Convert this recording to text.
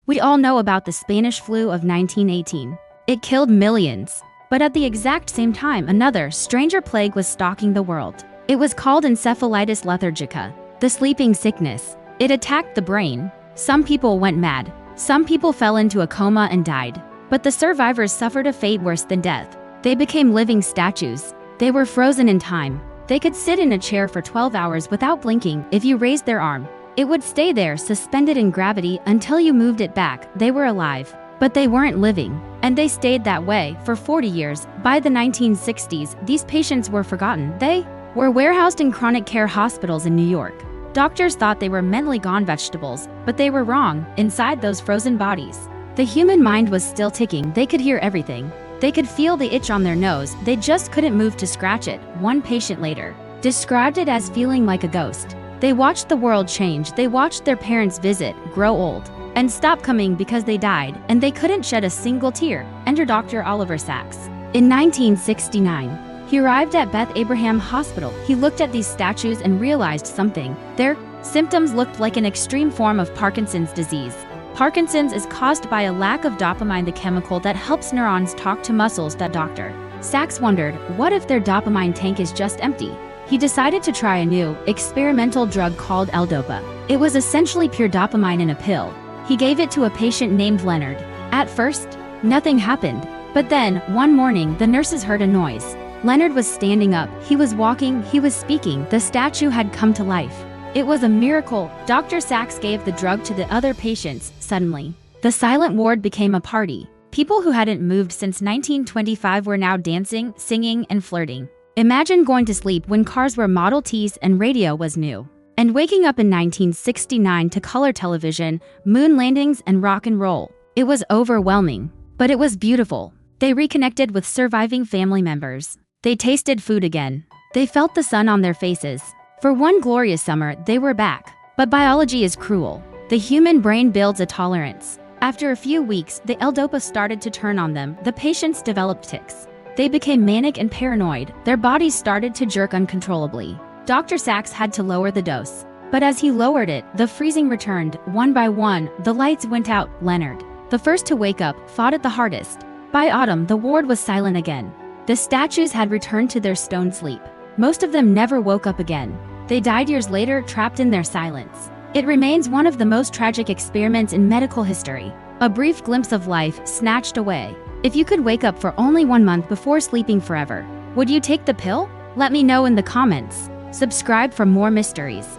We all know about the Spanish flu of 1918. It killed millions. But at the exact same time, another, stranger plague was stalking the world. It was called encephalitis lethargica, the sleeping sickness. It attacked the brain. Some people went mad. Some people fell into a coma and died. But the survivors suffered a fate worse than death. They became living statues. They were frozen in time. They could sit in a chair for 12 hours without blinking. If you raised their arm, it would stay there suspended in gravity until you moved it back. They were alive, but they weren't living. And they stayed that way for 40 years. By the 1960s, these patients were forgotten. They were warehoused in chronic care hospitals in New York. Doctors thought they were mentally gone vegetables, but they were wrong. Inside those frozen bodies, the human mind was still ticking. They could hear everything. They could feel the itch on their nose. They just couldn't move to scratch it. One patient later described it as feeling like a ghost. They watched the world change. They watched their parents visit, grow old, and stop coming because they died, and they couldn't shed a single tear. Enter Dr. Oliver Sacks. In 1969, he arrived at Beth Abraham Hospital. He looked at these statues and realized something. Their symptoms looked like an extreme form of Parkinson's disease. Parkinson's is caused by a lack of dopamine, the chemical that helps neurons talk to muscles. That Dr. Sacks wondered, what if their dopamine tank is just empty? He decided to try a new, experimental drug called L-Dopa. It was essentially pure dopamine in a pill. He gave it to a patient named Leonard. At first, nothing happened. But then, one morning, the nurses heard a noise. Leonard was standing up. He was walking. He was speaking. The statue had come to life. It was a miracle. Dr. Sacks gave the drug to the other patients. Suddenly, the silent ward became a party. People who hadn't moved since 1925 were now dancing, singing, and flirting. Imagine going to sleep when cars were Model Ts and radio was new, and waking up in 1969 to color television, moon landings, and rock and roll. It was overwhelming, but it was beautiful. They reconnected with surviving family members. They tasted food again. They felt the sun on their faces. For one glorious summer, they were back. But biology is cruel. The human brain builds a tolerance. After a few weeks, the L-Dopa started to turn on them. The patients developed tics. They became manic and paranoid. Their bodies started to jerk uncontrollably. Dr. Sacks had to lower the dose. But as he lowered it, the freezing returned. One by one, the lights went out. Leonard, the first to wake up, fought it the hardest. By autumn, the ward was silent again. The statues had returned to their stone sleep. Most of them never woke up again. They died years later, trapped in their silence. It remains one of the most tragic experiments in medical history. A brief glimpse of life snatched away. If you could wake up for only 1 month before sleeping forever, would you take the pill? Let me know in the comments. Subscribe for more mysteries.